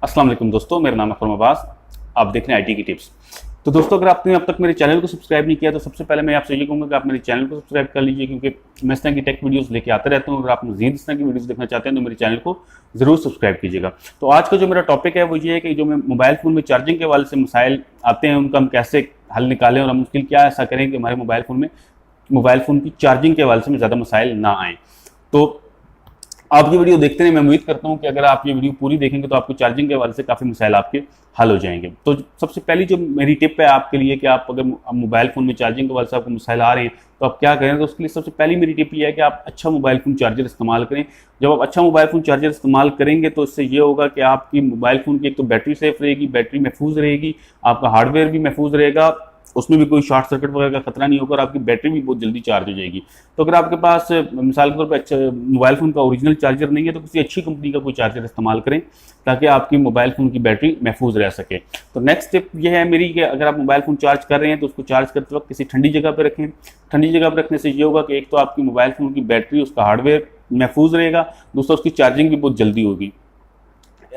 अस्सलाम वालेकुम दोस्तों, मेरा नाम है फरम अब्बास। आप देख रहे हैं आईटी की टिप्स। तो दोस्तों, अगर आपने अब तक मेरे चैनल को सब्सक्राइब नहीं किया तो सबसे पहले मैं आपसे ये कहूँगा कि आप मेरे चैनल को सब्सक्राइब कर लीजिए, क्योंकि मैं इस तरह की टेक वीडियोस लेके आते रहता हूँ। अगर आप मजीद इस तरह की वीडियोस देखना चाहते हैं तो मेरे चैनल को जरूर सब्सक्राइब कीजिएगा। तो आज का जो मेरा टॉपिक है वो ये है कि जो मैं मोबाइल फ़ोन में चार्जिंग के हवाले से मसाइल आते हैं उनका हम कैसे हल निकालें, और हम मुश्किल क्या ऐसा करें कि हमारे मोबाइल फ़ोन की चार्जिंग के हवाले से ज़्यादा मसाइल ना आएँ। तो आप ये वीडियो देखते हैं, मैं उम्मीद करता हूँ कि अगर आप ये वीडियो पूरी देखेंगे तो आपको चार्जिंग के हवाले से काफ़ी मसाइल आपके हल हो जाएंगे। तो सबसे पहली जो मेरी टिप है आपके लिए कि आप अगर मोबाइल फ़ोन में चार्जिंग के हवाले से आपको मसाइल आ रहे हैं तो आप क्या करें। तो उसके लिए सबसे पहली मेरी टिप ये है कि आप अच्छा मोबाइल फ़ोन चार्जर इस्तेमाल करें। जब आप अच्छा मोबाइल फ़ोन चार्जर इस्तेमाल करेंगे तो इससे ये होगा कि आपकी मोबाइल फ़ोन की एक तो बैटरी सेफ रहेगी, बैटरी महफूज रहेगी, आपका हार्डवेयर भी महफूज रहेगा, उसमें भी कोई शॉर्ट सर्किट वगैरह का खतरा नहीं होगा और आपकी बैटरी भी बहुत जल्दी चार्ज हो जाएगी। तो अगर आपके पास मिसाल के तौर पर अच्छा मोबाइल फ़ोन का ओरिजिनल चार्जर नहीं है तो किसी अच्छी कंपनी का कोई चार्जर इस्तेमाल करें ताकि आपकी मोबाइल फ़ोन की बैटरी महफूज रह सके। तो नेक्स्ट स्टेप ये है मेरी कि अगर आप मोबाइल फ़ोन चार्ज कर रहे हैं तो उसको चार्ज करते वक्त किसी ठंडी जगह पर रखें। ठंडी जगह पर रखने से ये होगा कि एक तो आपकी मोबाइल फ़ोन की बैटरी, उसका हार्डवेयर महफूज रहेगा, दूसरा उसकी चार्जिंग भी बहुत जल्दी होगी।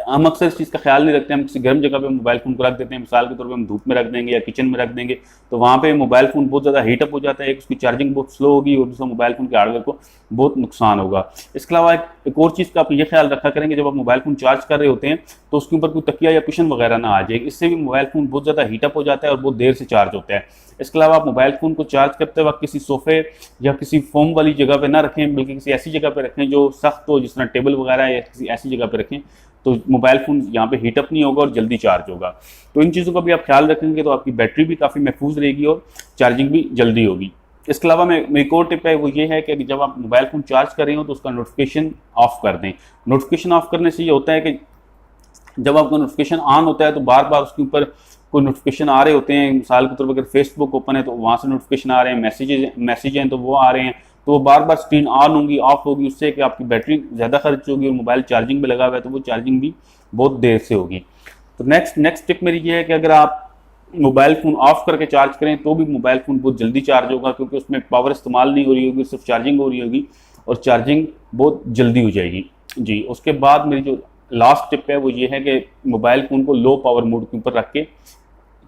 हम अक्सर इस चीज़ का ख्याल नहीं रखते, हम किसी गर्म जगह पे मोबाइल फ़ोन को रख देते हैं। मिसाल के तौर पे हम धूप में रख देंगे या किचन में रख देंगे तो वहाँ पे मोबाइल फ़ोन बहुत ज़्यादा हीटअप हो जाता है, एक उसकी चार्जिंग बहुत स्लो होगी और दूसरा मोबाइल फ़ोन के हार्डवेयर को बहुत नुकसान होगा। इसके अलावा एक और चीज़ का आप ये ख्याल रखा करेंगे, जब आप मोबाइल फ़ोन चार्ज कर रहे होते हैं तो उसके ऊपर कोई तकिया या कुशन वगैरह ना आ जाए, इससे भी मोबाइल फ़ोन बहुत ज़्यादा हीटअप हो जाता है और बहुत देर से चार्ज होता है। इसके अलावा आप मोबाइल फ़ोन को चार्ज करते वक्त किसी सोफे या किसी फोम वाली जगह पे ना रखें, बल्कि किसी ऐसी जगह पे रखें जो सख्त हो, जिस तरह टेबल वगैरह है, या किसी ऐसी जगह पे रखें तो मोबाइल फ़ोन यहाँ पे हीटअप नहीं होगा और जल्दी चार्ज होगा। तो इन चीज़ों का भी आप ख्याल रखेंगे तो आपकी बैटरी भी काफ़ी महफूज रहेगी और चार्जिंग भी जल्दी होगी। इसके अलावा मेरी एक और टिप है वो ये है कि जब आप मोबाइल फ़ोन चार्ज कर रहे हो तो उसका नोटिफिकेशन ऑफ कर दें। नोटिफिकेशन ऑफ करने से ये होता है कि जब आपका नोटिफिकेशन ऑन होता है तो बार बार उसके ऊपर कोई नोटिफिकेशन आ रहे होते हैं। मिसाल के तौर पर अगर फेसबुक ओपन है तो वहाँ से नोटिफिकेशन आ रहे हैं, मैसेज हैं तो वो आ रहे हैं, तो वो बार बार स्क्रीन ऑन होगी ऑफ होगी, उससे कि आपकी बैटरी ज़्यादा खर्च होगी और मोबाइल चार्जिंग में लगा हुआ है तो वो चार्जिंग भी बहुत देर से होगी। तो नेक्स्ट टिप मेरी ये है कि अगर आप मोबाइल फ़ोन ऑफ करके चार्ज करें तो भी मोबाइल फ़ोन बहुत जल्दी चार्ज होगा, क्योंकि उसमें पावर इस्तेमाल नहीं हो रही होगी, सिर्फ चार्जिंग हो रही होगी और चार्जिंग बहुत जल्दी हो जाएगी जी। उसके बाद मेरी जो लास्ट टिप है वो ये है कि मोबाइल फ़ोन को लो पावर मोड के ऊपर रख के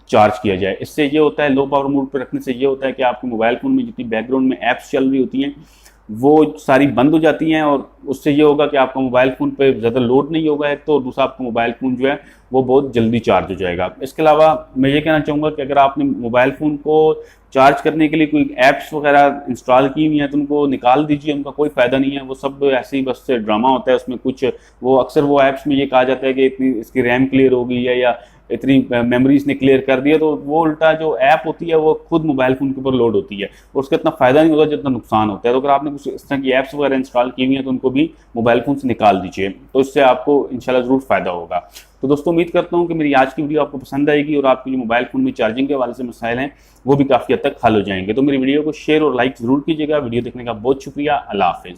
चार्ज किया जाए। इससे ये होता है, लो पावर मोड पर रखने से ये होता है कि आपके मोबाइल फ़ोन में जितनी बैकग्राउंड में ऐप्स चल रही होती हैं वो सारी बंद हो जाती हैं और उससे ये होगा कि आपका मोबाइल फ़ोन पे ज़्यादा लोड नहीं होगा एक तो, दूसरा आपका मोबाइल फ़ोन जो है वो बहुत जल्दी चार्ज हो जाएगा। इसके अलावा मैं ये कहना चाहूँगा कि अगर आपने मोबाइल फ़ोन को चार्ज करने के लिए कोई ऐप्स वगैरह इंस्टॉल की हुई हैं तो उनको निकाल दीजिए, उनका कोई फ़ायदा नहीं है, वो सब ऐसे ही बस ड्रामा होता है उसमें कुछ। वो अक्सर वो ऐप्स में ये कहा जाता है कि इतनी इसकी रैम क्लियर हो गई है या इतनी मेमोरी इसने क्लियर कर दिया, तो वो उल्टा जो ऐप होती है वो खुद मोबाइल फ़ोन के ऊपर लोड होती है और उसका इतना फ़ायदा नहीं होता जितना नुकसान होता है। तो अगर आपने कुछ इस तरह की ऐप्स वगैरह इंस्टॉल की हुई हैं तो उनको भी मोबाइल फ़ोन से निकाल दीजिए, तो इससे आपको इंशाल्लाह ज़रूर फ़ायदा होगा। तो दोस्तों, उम्मीद करता हूँ कि मेरी आज की वीडियो आपको पसंद आएगी और आपके जो मोबाइल फ़ोन में चार्जिंग के हवाले से मसाइल हैं वो भी काफ़ी हद तक हल हो जाएंगे। तो मेरी वीडियो को शेयर और लाइक ज़रूर कीजिएगा। वीडियो देखने का बहुत शुक्रिया। अल्लाह हाफ़िज़।